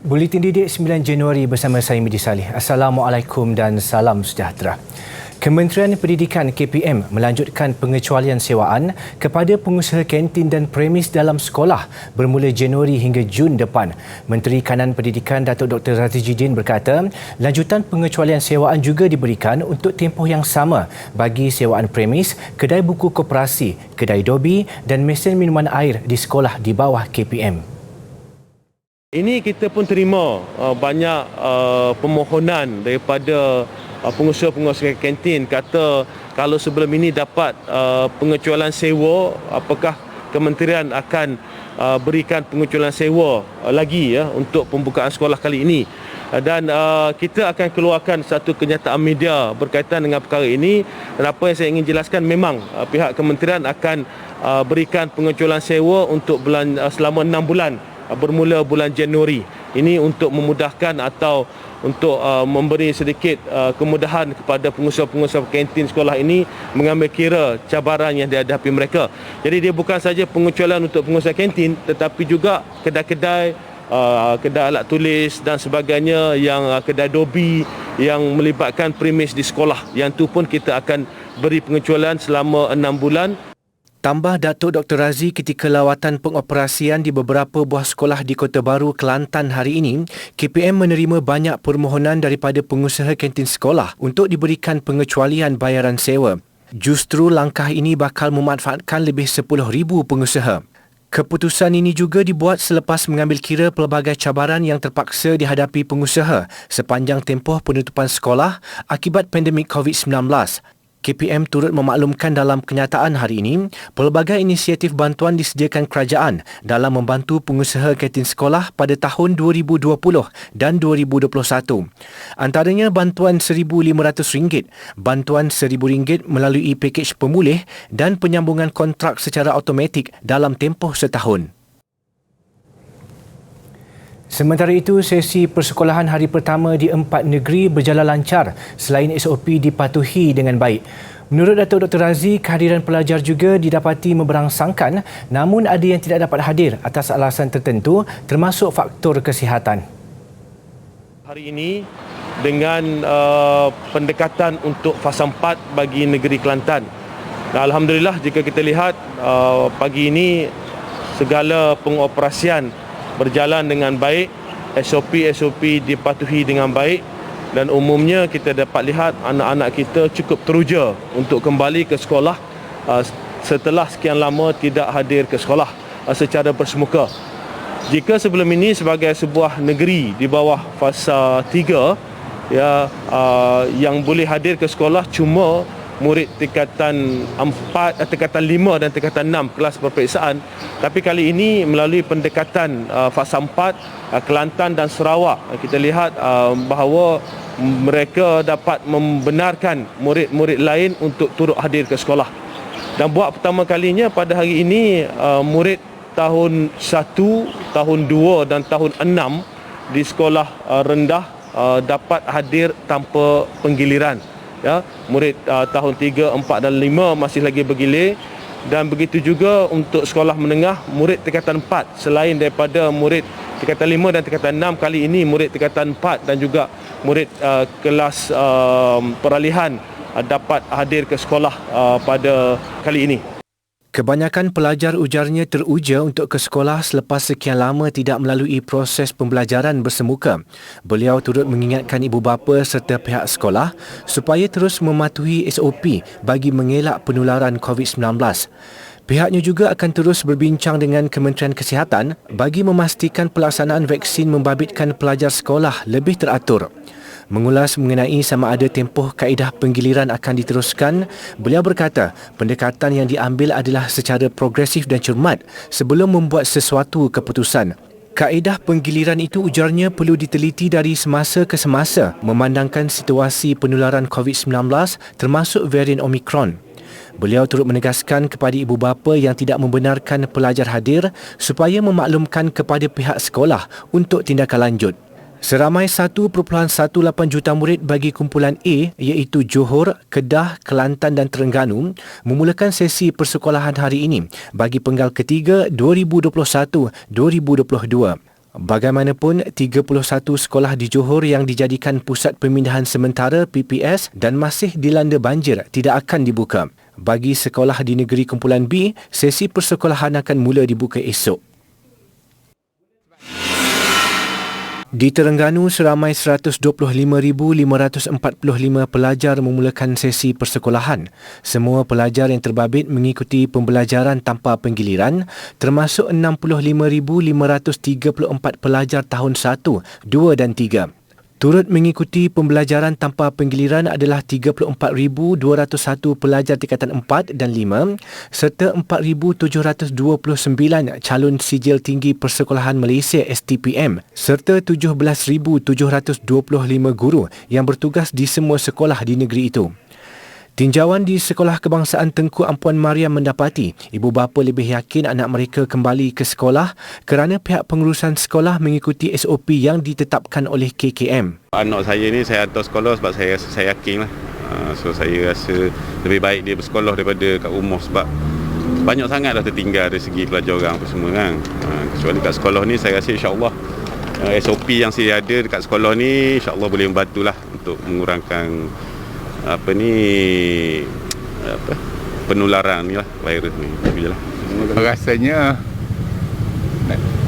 Buletin Didik 9 Januari bersama saya Midi Salih. Assalamualaikum dan salam sejahtera. Kementerian Pendidikan KPM melanjutkan pengecualian sewaan kepada pengusaha kantin dan premis dalam sekolah bermula Januari hingga Jun depan. Menteri Kanan Pendidikan Datuk Dr. Razidin berkata, lanjutan pengecualian sewaan juga diberikan untuk tempoh yang sama bagi sewaan premis, kedai buku koperasi, kedai dobi dan mesin minuman air di sekolah di bawah KPM. Ini kita pun terima banyak permohonan daripada pengusaha-pengusaha kantin kata kalau sebelum ini dapat pengecualian sewa, apakah kementerian akan berikan pengecualian sewa lagi untuk pembukaan sekolah kali ini. Dan kita akan keluarkan satu kenyataan media berkaitan dengan perkara ini. Dan apa yang saya ingin jelaskan, memang pihak kementerian akan berikan pengecualian sewa untuk selama 6 bulan bermula bulan Januari. Ini untuk memudahkan atau untuk memberi sedikit kemudahan kepada pengusaha-pengusaha kantin sekolah ini mengambil kira cabaran yang dihadapi mereka. Jadi dia bukan saja pengecualian untuk pengusaha kantin, tetapi juga kedai-kedai, kedai alat tulis dan sebagainya, yang kedai dobi yang melibatkan premis di sekolah. Yang tu pun kita akan beri pengecualian selama 6 bulan. Tambah Datuk Dr. Razi ketika lawatan pengoperasian di beberapa buah sekolah di Kota Baru, Kelantan hari ini, KPM menerima banyak permohonan daripada pengusaha kantin sekolah untuk diberikan pengecualian bayaran sewa. Justru langkah ini bakal memanfaatkan lebih 10,000 pengusaha. Keputusan ini juga dibuat selepas mengambil kira pelbagai cabaran yang terpaksa dihadapi pengusaha sepanjang tempoh penutupan sekolah akibat pandemik COVID-19. KPM turut memaklumkan dalam kenyataan hari ini, pelbagai inisiatif bantuan disediakan kerajaan dalam membantu pengusaha kantin sekolah pada tahun 2020 dan 2021. Antaranya bantuan RM1,500, bantuan RM1,000 melalui pakej pemulih dan penyambungan kontrak secara automatik dalam tempoh setahun. Sementara itu, sesi persekolahan hari pertama di 4 negeri berjalan lancar selain SOP dipatuhi dengan baik. Menurut Datuk Dr. Razi, kehadiran pelajar juga didapati memberangsangkan, namun ada yang tidak dapat hadir atas alasan tertentu termasuk faktor kesihatan. Hari ini dengan pendekatan untuk fasa 4 bagi negeri Kelantan. Alhamdulillah, jika kita lihat pagi ini segala pengoperasian berjalan dengan baik, SOP dipatuhi dengan baik, dan umumnya kita dapat lihat anak-anak kita cukup teruja untuk kembali ke sekolah setelah sekian lama tidak hadir ke sekolah secara bersemuka. Jika sebelum ini sebagai sebuah negeri di bawah fasa 3 yang boleh hadir ke sekolah cuma murid tingkatan 5 dan tingkatan 6 kelas peperiksaan, tapi kali ini melalui pendekatan fasa 4 Kelantan dan Sarawak, kita lihat bahawa mereka dapat membenarkan murid-murid lain untuk turut hadir ke sekolah. Dan buat pertama kalinya pada hari ini murid tahun 1, tahun 2 dan tahun 6 di sekolah rendah dapat hadir tanpa penggiliran. Murid tahun 3, 4 dan 5 masih lagi bergilir, dan begitu juga untuk sekolah menengah murid tingkatan 4 selain daripada murid tingkatan 5 dan tingkatan 6, kali ini murid tingkatan 4 dan juga murid kelas peralihan dapat hadir ke sekolah pada kali ini. Kebanyakan pelajar ujarnya teruja untuk ke sekolah selepas sekian lama tidak melalui proses pembelajaran bersemuka. Beliau turut mengingatkan ibu bapa serta pihak sekolah supaya terus mematuhi SOP bagi mengelak penularan COVID-19. Pihaknya juga akan terus berbincang dengan Kementerian Kesihatan bagi memastikan pelaksanaan vaksin membabitkan pelajar sekolah lebih teratur. Mengulas mengenai sama ada tempoh kaedah penggiliran akan diteruskan, beliau berkata pendekatan yang diambil adalah secara progresif dan cermat sebelum membuat sesuatu keputusan. Kaedah penggiliran itu ujarnya perlu diteliti dari semasa ke semasa memandangkan situasi penularan COVID-19 termasuk varian Omicron. Beliau turut menegaskan kepada ibu bapa yang tidak membenarkan pelajar hadir supaya memaklumkan kepada pihak sekolah untuk tindakan lanjut. Seramai 1.18 juta murid bagi kumpulan A iaitu Johor, Kedah, Kelantan dan Terengganu memulakan sesi persekolahan hari ini bagi penggal ketiga 2021-2022. Bagaimanapun, 31 sekolah di Johor yang dijadikan pusat pemindahan sementara PPS dan masih dilanda banjir tidak akan dibuka. Bagi sekolah di negeri kumpulan B, sesi persekolahan akan mula dibuka esok. Di Terengganu, seramai 125,545 pelajar memulakan sesi persekolahan. Semua pelajar yang terbabit mengikuti pembelajaran tanpa penggiliran, termasuk 65,534 pelajar tahun 1, 2 dan 3. Turut mengikuti pembelajaran tanpa penggiliran adalah 34,201 pelajar tingkatan 4 dan 5 serta 4,729 calon sijil tinggi persekolahan Malaysia STPM serta 17,725 guru yang bertugas di semua sekolah di negeri itu. Tinjauan di Sekolah Kebangsaan Tengku Ampuan Mariam mendapati ibu bapa lebih yakin anak mereka kembali ke sekolah kerana pihak pengurusan sekolah mengikuti SOP yang ditetapkan oleh KKM. Anak saya ni saya hantar sekolah sebab saya yakin lah. So saya rasa lebih baik dia bersekolah daripada kat rumah sebab banyak sangat dah tertinggal dari segi pelajaran apa semua kan. Kecuali kat sekolah ni saya rasa insya-Allah SOP yang saya ada dekat sekolah ni insya-Allah boleh membantulah untuk mengurangkan penularan ni lah, virus ni. Rasanya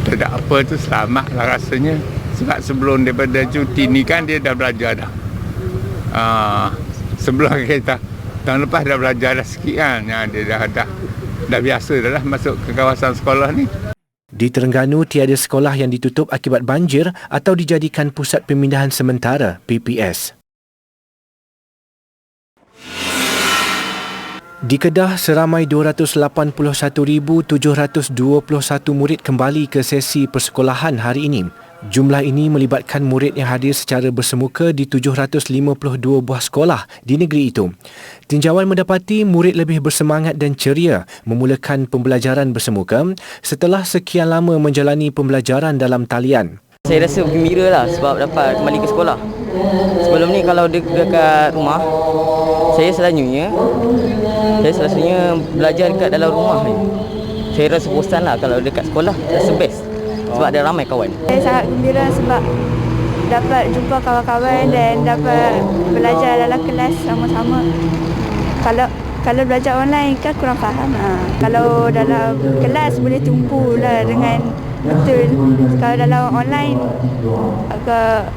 tak ada apa tu, selamat lah rasanya. Sebab sebelum daripada cuti ni kan dia dah belajar dah. Sebelum kita tahun lepas dah belajar dah sikit kan. Dia dah biasa dah lah masuk ke kawasan sekolah ni. Di Terengganu, tiada sekolah yang ditutup akibat banjir atau dijadikan pusat pemindahan sementara PPS. Di Kedah, seramai 281,721 murid kembali ke sesi persekolahan hari ini. Jumlah ini melibatkan murid yang hadir secara bersemuka di 752 buah sekolah di negeri itu. Tinjauan mendapati murid lebih bersemangat dan ceria memulakan pembelajaran bersemuka setelah sekian lama menjalani pembelajaran dalam talian. Saya rasa gembira lah sebab dapat kembali ke sekolah. Sebelum ni kalau dekat rumah, saya selalunya belajar dekat dalam rumah ni. Saya rasa bosan lah kalau dekat sekolah, rasa best sebab ada ramai kawan. Saya sangat gembira sebab dapat jumpa kawan-kawan dan dapat belajar dalam kelas sama-sama. Kalau belajar online kan kurang faham. Kalau dalam kelas boleh tumpu lah dengan betul. Kalau dalam online agak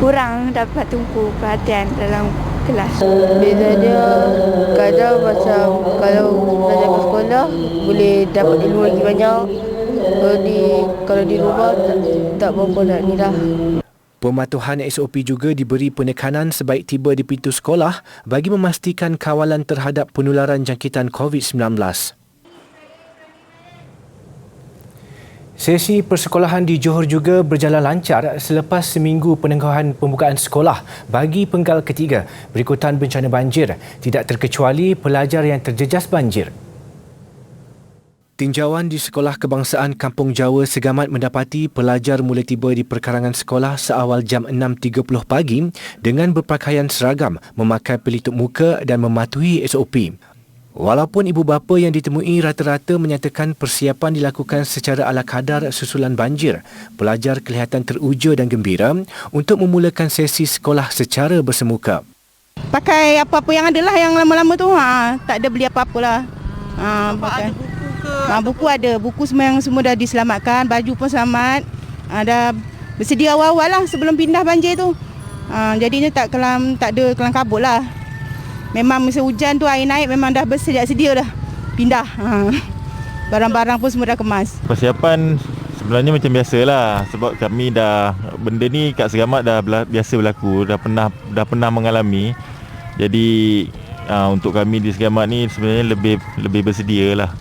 kurang dapat tumpu perhatian dalam kelas. Beza dia kadang macam kalau belajar kat sekolah boleh dapat ilmu lagi banyak. Kalau di rumah tak berapa nak ni dah. Pematuhan SOP juga diberi penekanan sebaik tiba di pintu sekolah bagi memastikan kawalan terhadap penularan jangkitan COVID-19. Sesi persekolahan di Johor juga berjalan lancar selepas seminggu penangguhan pembukaan sekolah bagi penggal ketiga berikutan bencana banjir, tidak terkecuali pelajar yang terjejas banjir. Tinjauan di Sekolah Kebangsaan Kampung Jawa Segamat mendapati pelajar mula tiba di perkarangan sekolah seawal jam 6.30 pagi dengan berpakaian seragam, memakai pelitup muka dan mematuhi SOP. Walaupun ibu bapa yang ditemui rata-rata menyatakan persiapan dilakukan secara ala kadar susulan banjir, pelajar kelihatan teruja dan gembira untuk memulakan sesi sekolah secara bersemuka. Pakai apa-apa yang ada lah, yang lama-lama tu. Tak ada beli apa-apa lah. Pakai. Buku ada, buku semua dah diselamatkan, baju pun selamat. Dah bersedia awal-awal lah sebelum pindah banjir tu. Jadinya tak ada kelam kabut lah. Memang masa hujan tu air naik memang dah bersedia-sedia dah pindah. Barang-barang pun semua dah kemas. Persiapan sebenarnya macam biasalah sebab kami benda ni kat Segamat dah biasa berlaku, dah pernah mengalami. Jadi untuk kami di Segamat ni sebenarnya lebih bersedia lah.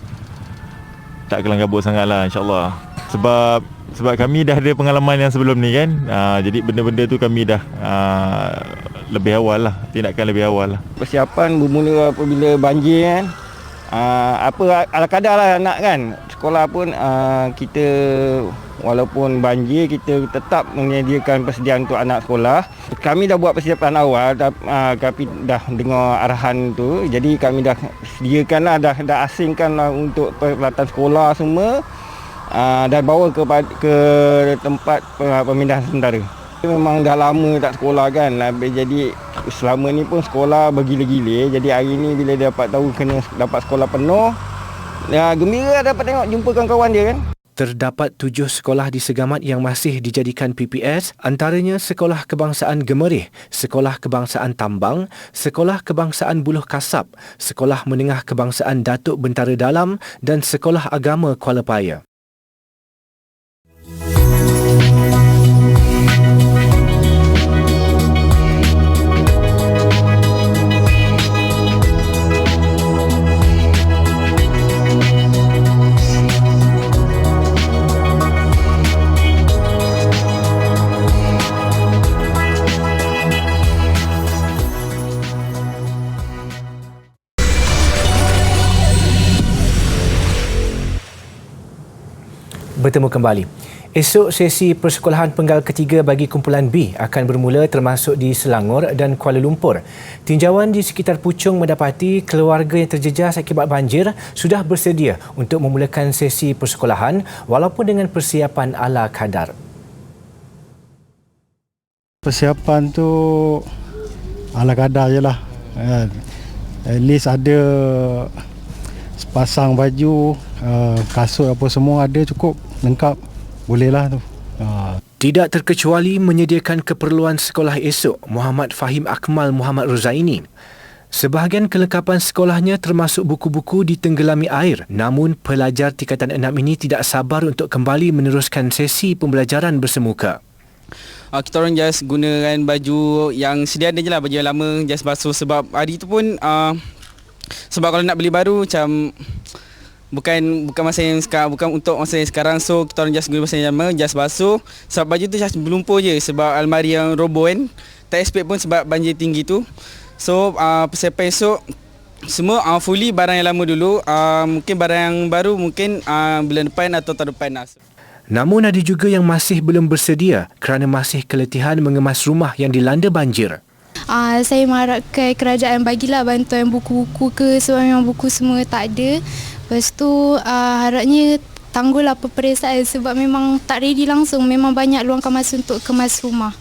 Tak kelam kabut sangatlah insya-Allah. Sebab kami dah ada pengalaman yang sebelum ni kan. Jadi benda-benda tu kami dah lebih awal lah, tindakan lebih awal lah. Persiapan bermula apabila banjir kan. Apa ala kadar lah nak kan. Sekolah pun kita walaupun banjir kita tetap menyediakan persediaan untuk anak sekolah. Kami dah buat persiapan awal tapi dah dengar arahan tu. Jadi kami dah sediakan lah, dah asingkan lah untuk peralatan sekolah semua. dan bawa ke tempat pemindahan sementara. Memang dah lama tak sekolah kan, jadi selama ni pun sekolah bergila-gila. Jadi hari ni bila dia dapat tahu kena dapat sekolah penuh, gembira dapat tengok jumpa kawan-kawan dia kan. Terdapat 7 sekolah di Segamat yang masih dijadikan PPS, antaranya Sekolah Kebangsaan Gemerih, Sekolah Kebangsaan Tambang, Sekolah Kebangsaan Buluh Kasab, Sekolah Menengah Kebangsaan Datuk Bentara Dalam dan Sekolah Agama Kuala Paya. Bertemu kembali. Esok sesi persekolahan penggal ketiga bagi kumpulan B akan bermula termasuk di Selangor dan Kuala Lumpur. Tinjauan di sekitar Puchong mendapati keluarga yang terjejas akibat banjir sudah bersedia untuk memulakan sesi persekolahan walaupun dengan persiapan ala kadar. Persiapan tu ala kadar je lah. At least ada sepasang baju, kasut apa semua ada cukup lengkap, bolehlah tu. Tidak terkecuali menyediakan keperluan sekolah esok, Muhammad Fahim Akmal Muhammad Rozaini. Sebahagian kelengkapan sekolahnya termasuk buku-buku ditenggelami air, namun pelajar tingkatan 6 ini tidak sabar untuk kembali meneruskan sesi pembelajaran bersemuka. Kita orang just gunakan baju yang sedia ada je lah, baju yang lama just basuh sebab hari tu pun sebab kalau nak beli baru macam bukan masa yang sekarang, bukan untuk masa yang sekarang, so kita orang just guna masa yang lama, just basuh sebab baju tu just melumpur je sebab almari yang roboh kan, tak expect pun sebab banjir tinggi tu. So persiapan esok semua fully barang yang lama dulu, mungkin barang yang baru mungkin bulan depan atau tahun depan lah. Namun ada juga yang masih belum bersedia kerana masih keletihan mengemas rumah yang dilanda banjir. Saya mengharapkan kerajaan bagilah bantuan buku-buku ke, sebab memang buku semua tak ada. Lepas tu harapnya tangguhlah peperiksaan sebab memang tak ready langsung, memang banyak luangkan masa untuk kemas rumah.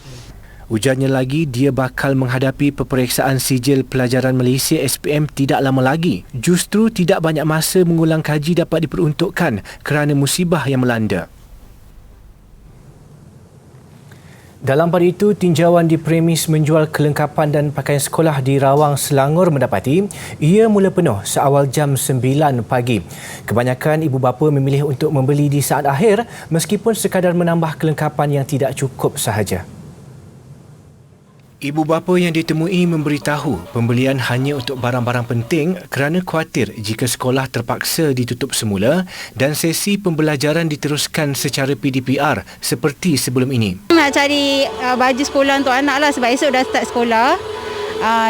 Ujarnya lagi, dia bakal menghadapi peperiksaan sijil pelajaran Malaysia SPM tidak lama lagi. Justru tidak banyak masa mengulang kaji dapat diperuntukkan kerana musibah yang melanda. Dalam pada itu, tinjauan di premis menjual kelengkapan dan pakaian sekolah di Rawang, Selangor mendapati ia mula penuh seawal jam 9 pagi. Kebanyakan ibu bapa memilih untuk membeli di saat akhir meskipun sekadar menambah kelengkapan yang tidak cukup sahaja. Ibu bapa yang ditemui memberitahu pembelian hanya untuk barang-barang penting kerana khawatir jika sekolah terpaksa ditutup semula dan sesi pembelajaran diteruskan secara PDPR seperti sebelum ini. Nak cari baju sekolah untuk anak lah sebab esok dah start sekolah.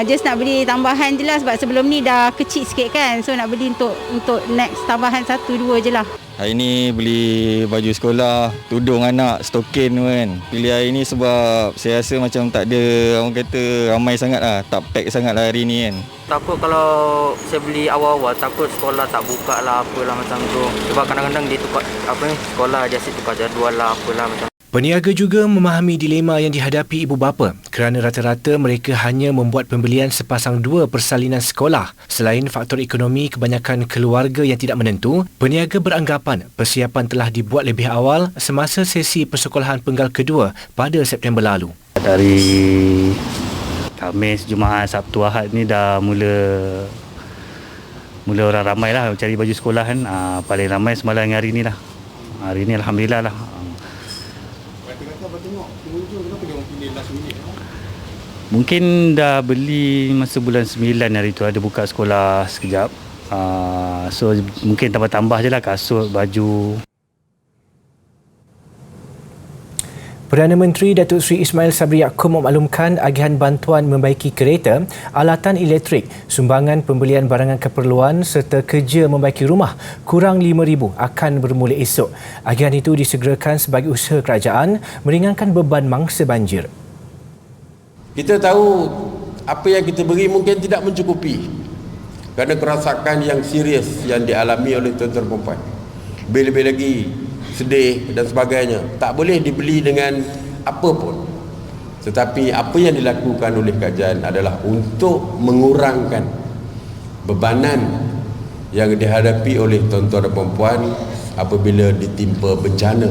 Just nak beli tambahan je lah sebab sebelum ni dah kecil sikit kan. So nak beli untuk next tambahan 1-2 je lah. Hari ni beli baju sekolah, tudung anak, stokin kan. Pilih hari ni sebab saya rasa macam tak ada, orang kata ramai sangat lah, tak pack sangat lah hari ni kan. Takut kalau saya beli awal-awal, takut sekolah tak buka lah apalah macam tu. Sebab kadang-kadang dia tukar sekolah dia asyik tukar jadual lah apalah macam. Peniaga juga memahami dilema yang dihadapi ibu bapa kerana rata-rata mereka hanya membuat pembelian sepasang 2 persalinan sekolah. Selain faktor ekonomi kebanyakan keluarga yang tidak menentu, peniaga beranggapan persiapan telah dibuat lebih awal semasa sesi persekolahan penggal kedua pada September lalu. Dari Khamis, Jumaat, Sabtu, Ahad ni dah mula orang ramai lah cari baju sekolah kan. Paling ramai semalam hari ni lah. Hari ni Alhamdulillah lah. Mungkin dah beli masa bulan 9 hari tu, ada buka sekolah sekejap. So mungkin tambah-tambah je lah kasut, baju. Perdana Menteri Datuk Seri Ismail Sabri Yaakob memaklumkan agihan bantuan membaiki kereta, alatan elektrik, sumbangan pembelian barangan keperluan serta kerja membaiki rumah kurang 5,000 akan bermula esok. Agihan itu disegerakan sebagai usaha kerajaan meringankan beban mangsa banjir. Kita tahu apa yang kita beri mungkin tidak mencukupi kerana kerosakan yang serius yang dialami oleh tuan-tuan dan puan. Lebih-lebih lagi sedih dan sebagainya. Tak boleh dibeli dengan apa pun. Tetapi apa yang dilakukan oleh kajian adalah untuk mengurangkan bebanan yang dihadapi oleh tuan-tuan dan puan-puan apabila ditimpa bencana.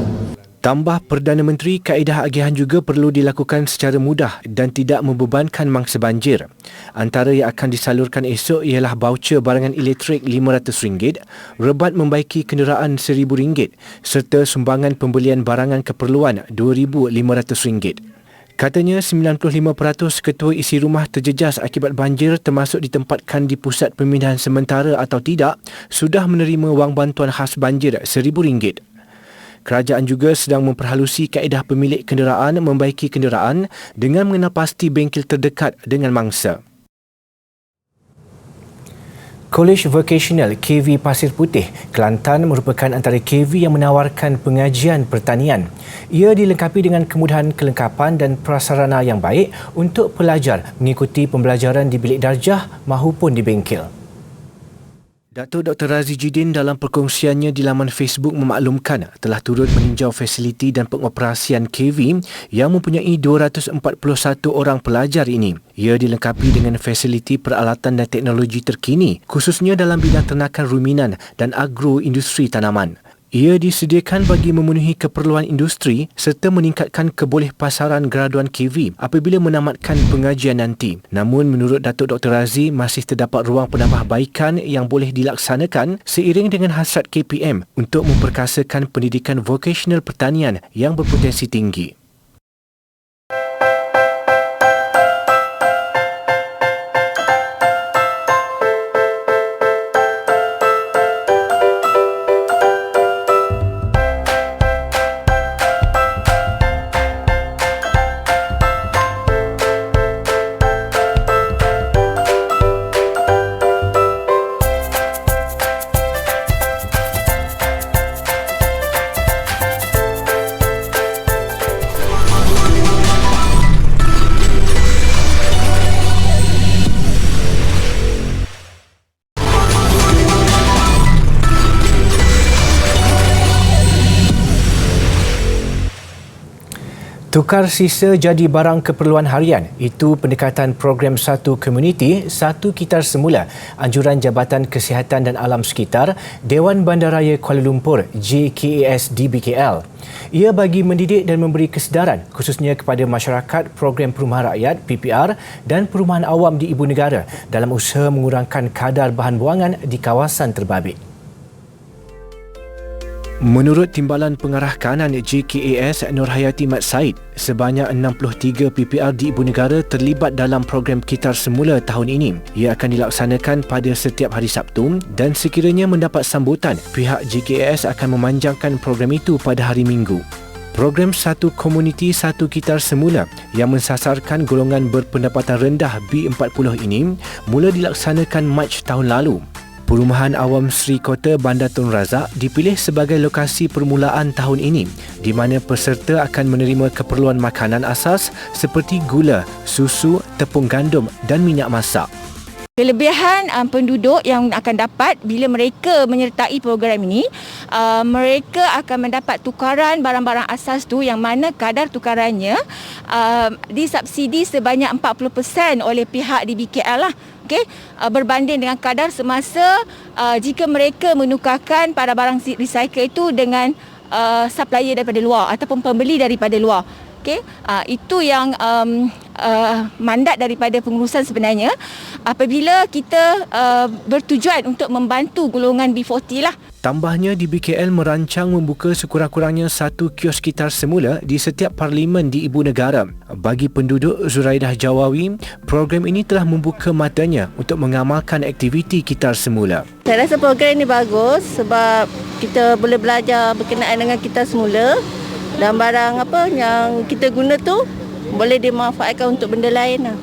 Tambah Perdana Menteri, kaedah agihan juga perlu dilakukan secara mudah dan tidak membebankan mangsa banjir. Antara yang akan disalurkan esok ialah baucer barangan elektrik RM500, rebat membaiki kenderaan RM1,000 serta sumbangan pembelian barangan keperluan RM2,500. Katanya 95% ketua isi rumah terjejas akibat banjir termasuk ditempatkan di pusat pemindahan sementara atau tidak sudah menerima wang bantuan khas banjir RM1,000. Kerajaan juga sedang memperhalusi kaedah pemilik kenderaan membaiki kenderaan dengan mengenal pasti bengkel terdekat dengan mangsa. College Vocational KV Pasir Putih, Kelantan merupakan antara KV yang menawarkan pengajian pertanian. Ia dilengkapi dengan kemudahan kelengkapan dan prasarana yang baik untuk pelajar mengikuti pembelajaran di bilik darjah mahupun di bengkel. Datuk Dr. Razi Jidin dalam perkongsiannya di laman Facebook memaklumkan telah turut meninjau fasiliti dan pengoperasian KV yang mempunyai 241 orang pelajar ini. Ia dilengkapi dengan fasiliti peralatan dan teknologi terkini khususnya dalam bidang ternakan ruminan dan agroindustri tanaman. Ia disediakan bagi memenuhi keperluan industri serta meningkatkan kebolehpasaran graduan KV apabila menamatkan pengajian nanti. Namun menurut Datuk Dr. Razi masih terdapat ruang penambahbaikan yang boleh dilaksanakan seiring dengan hasrat KPM untuk memperkasakan pendidikan vokasional pertanian yang berpotensi tinggi. Tukar sisa jadi barang keperluan harian. Itu pendekatan program Satu Komuniti, Satu Kitar Semula, anjuran Jabatan Kesihatan dan Alam Sekitar, Dewan Bandaraya Kuala Lumpur, JKAS DBKL. Ia bagi mendidik dan memberi kesedaran khususnya kepada masyarakat program perumahan rakyat PPR dan perumahan awam di ibu negara dalam usaha mengurangkan kadar bahan buangan di kawasan terbabit. Menurut Timbalan Pengarah Kanan JKAS Nurhayati Mat Said, sebanyak 63 PPR di ibu negara terlibat dalam program Kitar Semula tahun ini. Ia akan dilaksanakan pada setiap hari Sabtu dan sekiranya mendapat sambutan, pihak JKAS akan memanjangkan program itu pada hari Minggu. Program Satu Komuniti Satu Kitar Semula yang mensasarkan golongan berpendapatan rendah B40 ini mula dilaksanakan Mac tahun lalu. Perumahan Awam Sri Kota Bandar Tun Razak dipilih sebagai lokasi permulaan tahun ini di mana peserta akan menerima keperluan makanan asas seperti gula, susu, tepung gandum dan minyak masak. Kelebihan penduduk yang akan dapat bila mereka menyertai program ini, mereka akan mendapat tukaran barang-barang asas tu yang mana kadar tukarannya disubsidi sebanyak 40% oleh pihak DBKL lah. Okay? Berbanding dengan kadar semasa jika mereka menukarkan pada barang recycle itu dengan supplier daripada luar ataupun pembeli daripada luar. Okay? Itu yang mandat daripada pengurusan sebenarnya apabila kita bertujuan untuk membantu golongan B40 lah. Tambahnya, DBKL merancang membuka sekurang-kurangnya 1 kios kitar semula di setiap parlimen di ibu negara. Bagi penduduk Zuraidah Jawawi, program ini telah membuka matanya untuk mengamalkan aktiviti kitar semula. Saya rasa program ini bagus sebab kita boleh belajar berkenaan dengan kitar semula dan barang apa yang kita guna tu boleh dimanfaatkan untuk benda lain lah.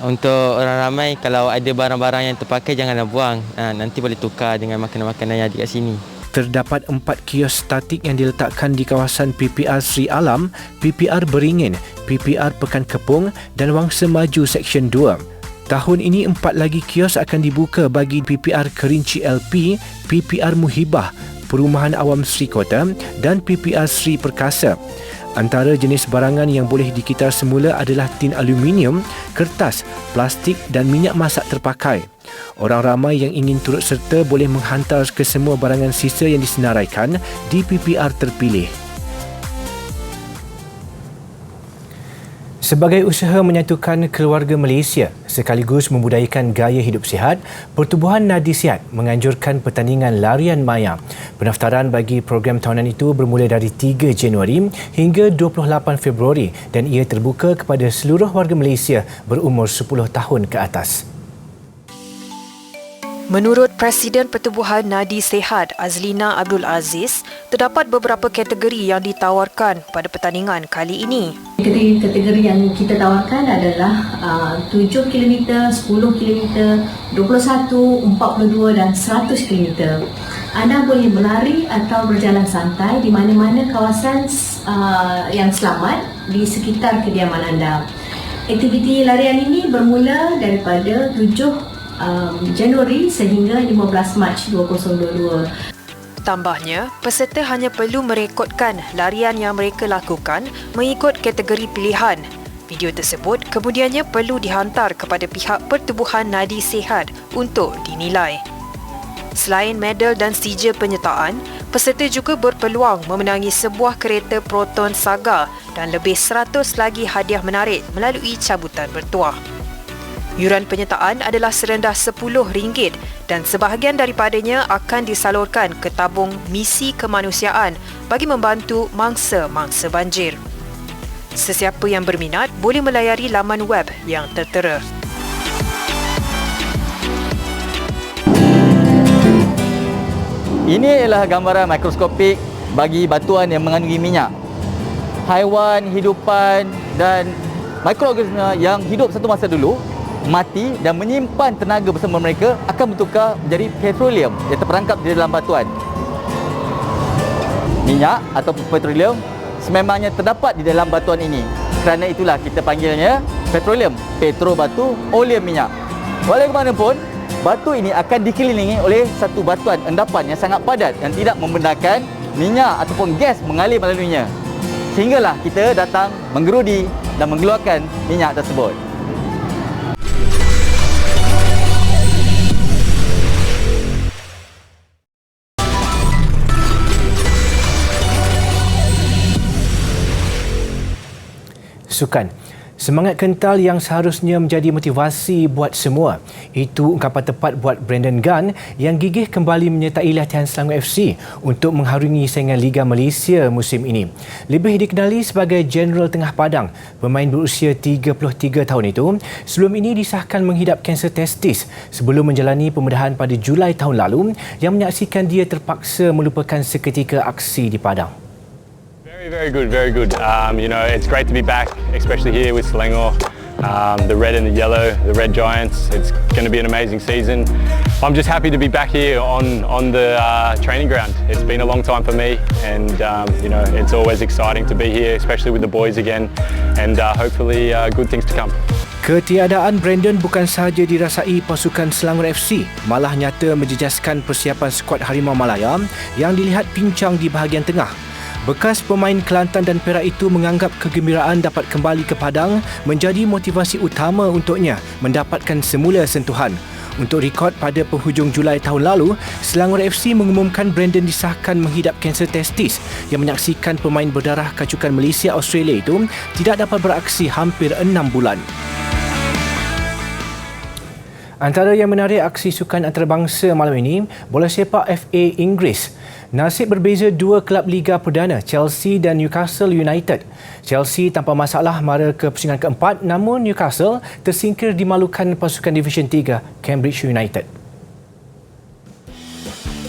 Untuk orang ramai, kalau ada barang-barang yang terpakai janganlah buang. Nanti boleh tukar dengan makanan-makanan yang ada kat sini. Terdapat 4 kios statik yang diletakkan di kawasan PPR Sri Alam, PPR Beringin, PPR Pekan Kepung dan Wangsa Maju Seksyen 2. Tahun ini 4 lagi kios akan dibuka bagi PPR Kerinci LP, PPR Muhibah, Perumahan Awam Sri Kota dan PPR Sri Perkasa. Antara jenis barangan yang boleh dikitar semula adalah tin aluminium, kertas, plastik dan minyak masak terpakai. Orang ramai yang ingin turut serta boleh menghantar kesemua barangan sisa yang disenaraikan di PPR terpilih. Sebagai usaha menyatukan keluarga Malaysia sekaligus membudayakan gaya hidup sihat, Pertubuhan Nadi Sihat menganjurkan pertandingan larian maya. Pendaftaran bagi program tahunan itu bermula dari 3 Januari hingga 28 Februari dan ia terbuka kepada seluruh warga Malaysia berumur 10 tahun ke atas. Menurut Presiden Pertubuhan Nadi Sihat Azlina Abdul Aziz, terdapat beberapa kategori yang ditawarkan pada pertandingan kali ini. Kategori yang kita tawarkan adalah 7 km, 10 km, 21, 42 dan 100 km. Anda boleh berlari atau berjalan santai di mana-mana kawasan yang selamat di sekitar kediaman anda. Aktiviti larian ini bermula daripada 7 Januari sehingga 15 Mac 2022. Tambahnya, peserta hanya perlu merekodkan larian yang mereka lakukan mengikut kategori pilihan. Video tersebut kemudiannya perlu dihantar kepada pihak Pertubuhan Nadi Sihat untuk dinilai. Selain medal dan sijil penyertaan, peserta juga berpeluang memenangi sebuah kereta Proton Saga dan lebih 100 lagi hadiah menarik melalui cabutan bertuah. Yuran penyertaan adalah serendah RM10 dan sebahagian daripadanya akan disalurkan ke tabung misi kemanusiaan bagi membantu mangsa-mangsa banjir. Sesiapa yang berminat boleh melayari laman web yang tertera. Ini adalah gambaran mikroskopik bagi batuan yang mengandungi minyak. Haiwan, hidupan dan mikroorganisma yang hidup satu masa dulu mati dan menyimpan tenaga bersama mereka akan bertukar menjadi petroleum yang terperangkap di dalam batuan. Minyak atau petroleum sememangnya terdapat di dalam batuan ini. Kerana itulah kita panggilnya petroleum, petro batu, oleum minyak. Walaupun batu ini akan dikelilingi oleh satu batuan endapan yang sangat padat yang tidak membenarkan minyak ataupun gas mengalir melaluinya. Sehinggalah kita datang menggerudi dan mengeluarkan minyak tersebut. Sukan. Semangat kental yang seharusnya menjadi motivasi buat semua. Itu ungkapan tepat buat Brandon Gunn yang gigih kembali menyertai latihan Selangor FC untuk mengharungi saingan Liga Malaysia musim ini. Lebih dikenali sebagai General Tengah Padang, pemain berusia 33 tahun itu sebelum ini disahkan menghidap kanser testis sebelum menjalani pembedahan pada Julai tahun lalu yang menyaksikan dia terpaksa melupakan seketika aksi di Padang. Very good, very good. It's great to be back, especially here with Selangor. The red and the yellow, the Red Giants. It's going to be an amazing season. I'm just happy to be back here on the training ground. It's been a long time for me, and it's always exciting to be here, especially with the boys again, and hopefully good things to come. Ketiadaan Brandon bukan sahaja dirasai pasukan Selangor FC, malah nyata menjejaskan persiapan skuad Harimau Malaya yang dilihat pincang di bahagian tengah. Bekas pemain Kelantan dan Perak itu menganggap kegembiraan dapat kembali ke Padang menjadi motivasi utama untuknya mendapatkan semula sentuhan. Untuk rekod pada penghujung Julai tahun lalu, Selangor FC mengumumkan Brandon disahkan menghidap kanser testis yang menyaksikan pemain berdarah kacukan Malaysia Australia itu tidak dapat beraksi hampir 6 bulan. Antara yang menarik aksi sukan antarabangsa malam ini, bola sepak FA Inggeris. Nasib berbeza dua kelab Liga Perdana, Chelsea dan Newcastle United. Chelsea tanpa masalah mara ke pusingan keempat, namun Newcastle tersingkir dimalukan pasukan Division 3, Cambridge United.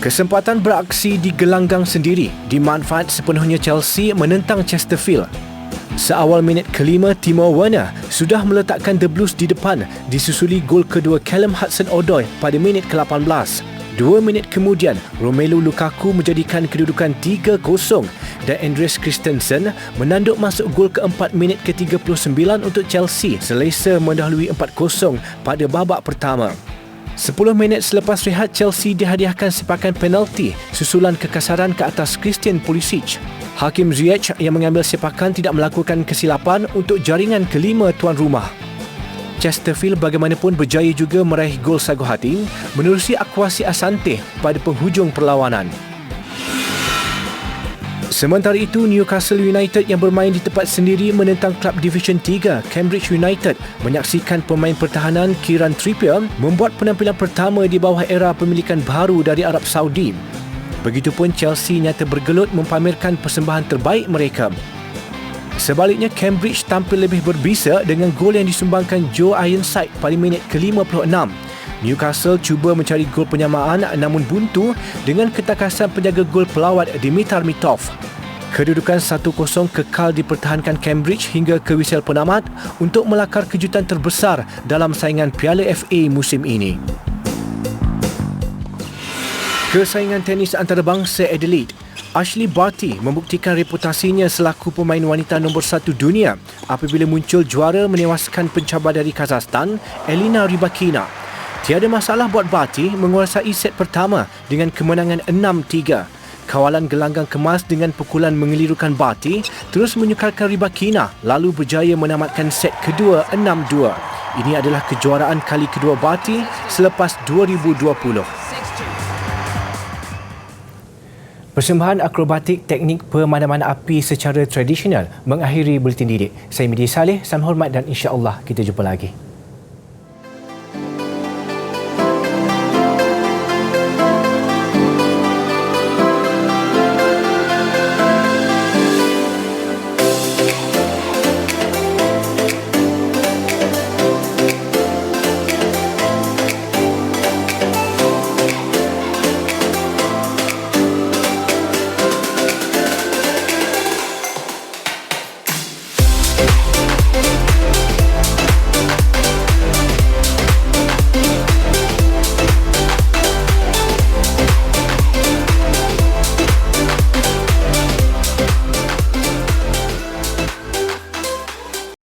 Kesempatan beraksi di gelanggang sendiri dimanfaat sepenuhnya Chelsea menentang Chesterfield. Seawal minit kelima, Timo Werner sudah meletakkan The Blues di depan disusuli gol kedua Callum Hudson-Odoi pada minit ke-18. 2 minit kemudian, Romelu Lukaku menjadikan kedudukan 3-0 dan Andreas Christensen menanduk masuk gol keempat minit ke-39 untuk Chelsea selesa mendahului 4-0 pada babak pertama. 10 minit selepas rehat, Chelsea dihadiahkan sepakan penalti susulan kekasaran ke atas Christian Pulisic. Hakim Ziyech yang mengambil sepakan tidak melakukan kesilapan untuk jaringan kelima tuan rumah. Chesterfield bagaimanapun berjaya juga meraih gol sagu hati menerusi Akwasi Asante pada penghujung perlawanan. Sementara itu, Newcastle United yang bermain di tempat sendiri menentang klub Division 3 Cambridge United menyaksikan pemain pertahanan Kieran Trippier membuat penampilan pertama di bawah era pemilikan baru dari Arab Saudi. Begitupun Chelsea nyata bergelut mempamerkan persembahan terbaik mereka. Sebaliknya, Cambridge tampil lebih berbisa dengan gol yang disumbangkan Joe Ironside pada minit ke-56. Newcastle cuba mencari gol penyamaan namun buntu dengan ketakasan penjaga gol pelawat Dimitar Mitov. Kedudukan 1-0 kekal dipertahankan Cambridge hingga ke whistle penamat untuk melakar kejutan terbesar dalam saingan Piala FA musim ini. Kesaingan tenis antarabangsa Adelaide, Ashley Barty membuktikan reputasinya selaku pemain wanita nombor 1 dunia apabila muncul juara menewaskan pencabar dari Kazakhstan, Elina Rybakina. Tiada masalah buat Barty menguasai set pertama dengan kemenangan 6-3. Kawalan gelanggang kemas dengan pukulan mengelirukan Barty terus menyukarkan Rybakina lalu berjaya menamatkan set kedua 6-2. Ini adalah kejuaraan kali kedua Barty selepas 2020. Persembahan akrobatik teknik pemadaman api secara tradisional mengakhiri buletin didik. Saya Midi Saleh, salam hormat dan insya-Allah kita jumpa lagi.